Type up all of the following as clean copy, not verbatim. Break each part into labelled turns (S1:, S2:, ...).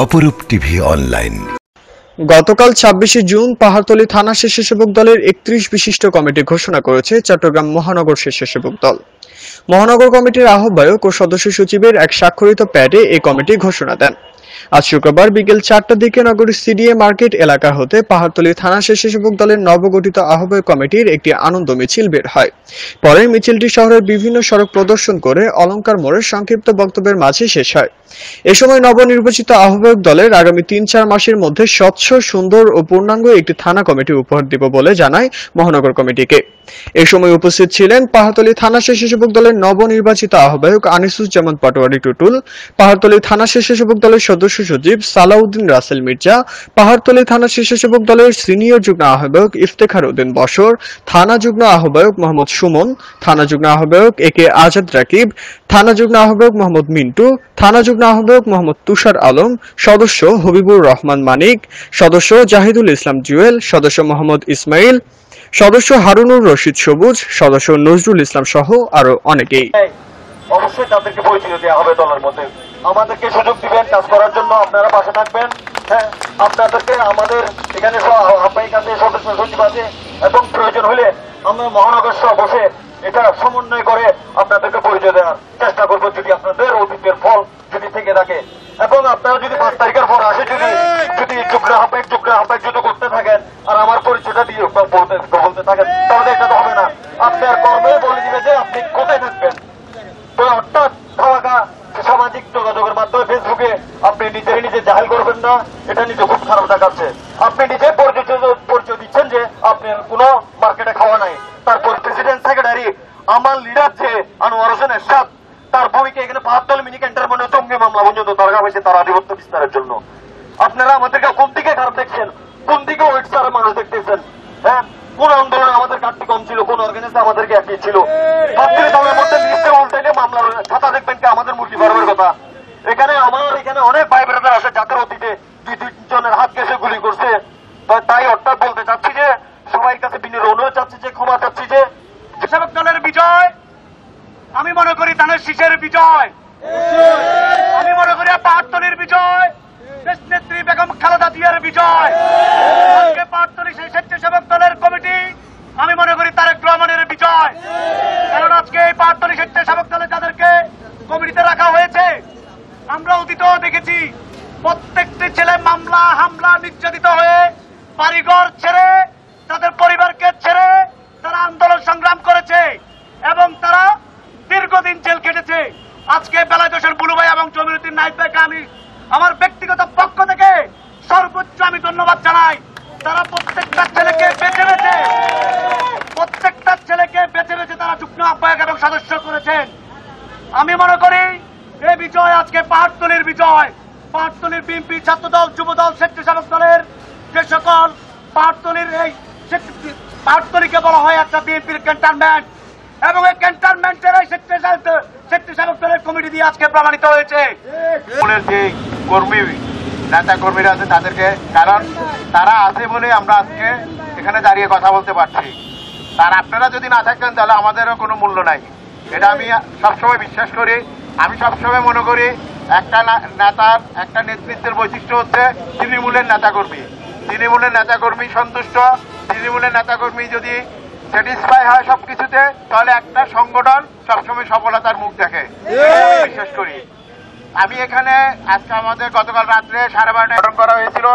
S1: অপরূপ TV online.
S2: গতকাল ২৬শে জুন পাহাড়তলী থানা স্বেচ্ছাসেবক দলের ৩১ বিশিষ্ট কমিটি ঘোষণা করেছে চট্টগ্রাম মহানগর স্বেচ্ছাসেবক দল। মহানগর কমিটির আহ্বায়ক ও সদস্য সচিবের এক স্বাক্ষরিত প্যাডে এই কমিটি ঘোষণা দেন। আজ শুক্রবার বিকেল ৪টার দিকে নগরীর সিডিএ মার্কেট এলাকা হতে পাহাড়তলী থানা স্বেচ্ছাসেবক দলের নবগঠিত আহ্বায়ক কমিটির একটি আনন্দ মিছিল বের হয়। পরে মিছিলটি শহরের বিভিন্ন সড়ক প্রদর্শন করে অলঙ্কার মোড়ে সংক্ষিপ্ত বক্তব্যের মাঝে শেষ হয়। এ সময় নবনির্বাচিত আহ্বায়ক দলের আগামী ৩-৪ মাসের মধ্যে স্বচ্ছ, সুন্দর ও পূর্ণাঙ্গ একটি থানা কমিটি উপহার দিব বলে জানায় মহানগর কমিটিকে। এ সময় উপস্থিত ছিলেন পাহাড়তলী থানা স্বেচ্ছাসেবক দলের নবনির্বাচিত আহ্বায়ক আনিসুজ্জামান পাটোয়ারি টুটুল, পাহাড়তলী থানা স্বেচ্ছাসেবক দলের সদস্য সচিব সালাউদ্দিন রাসেল মির্জা, পাহাড়তলী থানা স্বেচ্ছাসেবক দলের সিনিয়র যুগ্ম আহ্বায়ক ইফতেখার উদ্দিন বশর, থানা যুগ্ম আহ্বায়ক মোহাম্মদ সুমন, থানা যুগ্ম আহ্বায়ক একে আজাদ রাকিব, থানা যুগ্ম আহ্বায়ক মোহাম্মদ মিন্টু, থানা যুগ্ম আহ্বায়ক মোহাম্মদ তুষার আলম, সদস্য হবিবুর রহমান মানিক, সদস্য জাহিদুল ইসলাম জুয়েল, সদস্য মোহাম্মদ ইসমাইল, সদস্য হারুনুর রশিদ সবুজ, সদস্য নজরুল ইসলাম সহ আরো অনেকেই।
S3: অবশ্যই তাদেরকে পরিচয় দেওয়া হবে দলের মধ্যে। আমাদেরকে সুযোগ দিবেন কাজ করার জন্য, আপনারা পাশে থাকবেন। হ্যাঁ, আপনাদেরকে আমাদের এখানে আহ্বায়িক আছে, সদস্য সচিব আছে এবং প্রয়োজন হলে আমরা মহানগর সহ বসে এটা সমন্বয় করে আপনাদেরকে পরিচয় দেওয়ার চেষ্টা করবো, যদি আপনাদের অতীতের ফল যদি থেকে থাকে। এবং আপনারা যদি ৫ তারিখের পর আসে যদি যুগ্ম আহ্বায়ক যদি করতে থাকেন আর আমার পরিচয়টা দিয়ে বলতে থাকেন, তাহলে এটা তো হবে না। আপনার কর্মে বলে দিবে যে আপনি কোথায় থাকবেন। তো অর্থাৎ সামাজিক যোগাযোগের মাধ্যমে ফেসবুকে আপনি নিজে জাহিল করবেন না, এটা নিজে খুব খারাপ দেখাচ্ছে। আপনি নিজে পরিচয় দিচ্ছেন যে আপনার কোন মার্কেটে খাওয়া নাই। তারপর প্রেসিডেন্ট সেক্রেটারি আমার লিডার যে আনোয়ার হোসেন এরশাদ, তার ভূমিকা এখানে পাহাড়তলী মিনি ক্যান্টনমেন্টে জঙ্গি মামলা পর্যন্ত দরকার হয়েছে তার আধিপত্য বিস্তারের জন্য। আপনারা আমাদেরকে কোন দিকে খারাপ দেখছেন, কোন দিকে ওয়েট সারা মানুষ দেখতেছেন? হ্যাঁ, কোন আন্দোলনে আমাদের ঘাটতি কম ছিল, কোন অর্গানাইজে আমাদেরকে একই ছিল? সবকিছু দলের মধ্যে লিস্টে উল্টাইলে মামলার খাতা দেখবেন কি আমাদের মুরগি ফার্মের কথা। এখানে অনেক ভাই ব্রাদার আছে যাদের অতীতে ২-৩ জনের হাত কেসে গুলি করছে। তাই অর্থাৎ বলতে চাচ্ছি যে সবাই কাছে বিনীত অনুরোধ চাচ্ছি যে ক্ষমা চাচ্ছি যে স্বেচ্ছাসেবক দলের বিজয় আমি মনে করি ধানের শীষের বিজয়, আমি মনে করি পাহাড়তলীর বিজয়, দেশনেত্রী বেগম খালেদা জিয়ার বিজয়। আজকে পাহাড়তলী সেই স্বেচ্ছাসেবক দলের কমিটি আমি মনে করি তারেক রহমানের বিজয়। কারণ আজকে এই পাহাড়তলী স্বেচ্ছাসেবক দলে যাদেরকে কমিটিতে রাখা হয়েছে, আমরা অতীতেও দেখেছি প্রত্যেকটি ছেলে মামলা হামলা নির্যাতিত হয়ে বাড়িঘর ছেড়ে তাদের পরিবারকে ছেড়ে তারা আন্দোলন সংগ্রাম করেছে এবং তারা দীর্ঘদিন জেল খেটেছে। আজকে বেলায়েত হোসেন বুলু ভাই এবং জমিরুদ্দিন নাইব ভাইকে আমি আমার ব্যক্তিগত পক্ষ থেকে সর্বোচ্চ আমি ধন্যবাদ জানাই। তারা প্রত্যেকটা ছেলেকে বেছে বেছে তারা যুগ্ম আহ্বায়ক এবং সদস্য করেছেন। আমি মনে করি এই বিজয় আজকে পাহাড়তলীর বিজয়। পাহাড়তলীর বিএনপি, ছাত্রদল, যুবদল, স্বেচ্ছাসেবক দলের যে সকল পাহাড়তলীকে বলা হয় একটা বিএনপির ক্যান্টনমেন্ট এবং এই ক্যান্টনমেন্টের স্বেচ্ছাসেবক দলের কমিটি দিয়ে আজকে প্রমাণিত হয়েছে।
S4: যে নেতা কর্মীরা আছে তাদেরকে, কারণ তারা আছে বলে আমরা আজকে এখানে দাঁড়িয়ে কথা বলতে পারছি। তার আপনারা যদি না থাকেন তাহলে আমাদেরও কোনো মূল্য নাই, এটা আমি সবসময় বিশ্বাস করি। আমি সবসময় মনে করি একটা নেতার একটা নেতৃত্বের বৈশিষ্ট্য হচ্ছে তৃণমূলের নেতাকর্মী। তৃণমূলের নেতাকর্মী সন্তুষ্ট, তৃণমূলের নেতাকর্মী যদি স্যাটিসফাই হয় সবকিছুতে, তাহলে একটা সংগঠন সবসময় সফলতার মুখ দেখে, বিশ্বাস করি। আমি এখানে আজকে আমাদের গতকাল রাত্রে 12:30 গঠন করা হয়েছিল,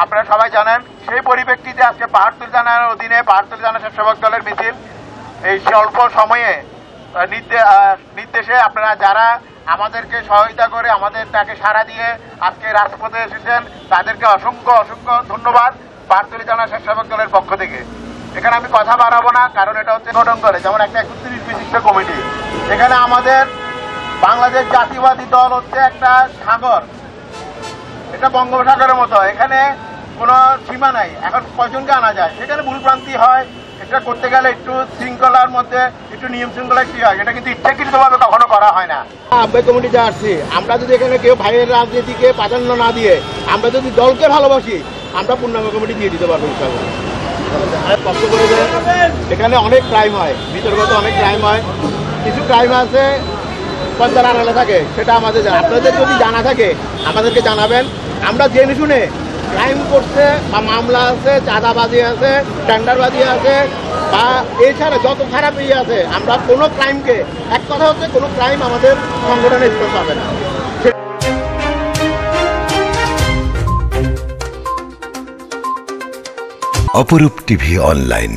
S4: আপনারা সবাই জানেন। সেই পরিপ্রেক্ষিতে আজকে পাহাড়তলী থানার অধীনে পাহাড়তলী থানা স্বেচ্ছাসেবক দলের মিছিল। এই স্বল্প সময়ে নির্দেশে আপনারা যারা আমাদেরকে সহায়তা করে আমাদের তাকে সাড়া দিয়ে আজকে রাজপথে এসেছেন, তাদেরকে অসংখ্য ধন্যবাদ পাহাড়তলী থানা স্বেচ্ছাসেবক দলের পক্ষ থেকে। এখানে আমি কথা বাড়াবো না, কারণ এটা হচ্ছে গঠন করে যেমন একটা ৩১ বিশিষ্ট কমিটি। এখানে আমাদের বাংলাদেশ জাতীয়বাদী দল হচ্ছে একটা সাগর, এটা বঙ্গোপসাগরের মতো, এখানে কোনো সীমা নাই। এখন কয়জনকে আনা যায়, সেখানে ভুলভ্রান্তি হয়। এটা করতে গেলে একটু শৃঙ্খলার মধ্যে একটু নিয়ম শৃঙ্খলা কি হয়, এটা কিন্তু ইচ্ছাকৃতভাবে কখনো করা হয় না।
S5: আহ্বায়ক কমিটিতে আসছি, আমরা যদি এখানে কেউ ভাইয়ের রাজনীতিকে প্রাধান্য না দিয়ে আমরা যদি দলকে ভালোবাসি, আমরা পূর্ণাঙ্গ কমিটি দিয়ে দিতে পারবো ইনশাআল্লাহ। কষ্ট করে এখানে অনেক ক্রাইম হয়, বিতর্কত অনেক ক্রাইম হয়। কিছু ক্রাইম আছে পর্দার আড়ালে থাকে সেটা আমাদের আপনাদের যদি জানা থাকে আমাদেরকে জানাবেন। আমরা জেনে শুনে ক্রাইম করছে বা মামলা আছে, চাঁদাবাজি আছে, টেন্ডারবাজি আছে বা এছাড়া যত খারাপ ইয়ে আছে, আমরা কোনো ক্রাইমকে, এক কথা হচ্ছে কোনো ক্রাইম আমাদের সংগঠনে স্পেস পাবে না।
S1: অপরূপ টিভি অনলাইন।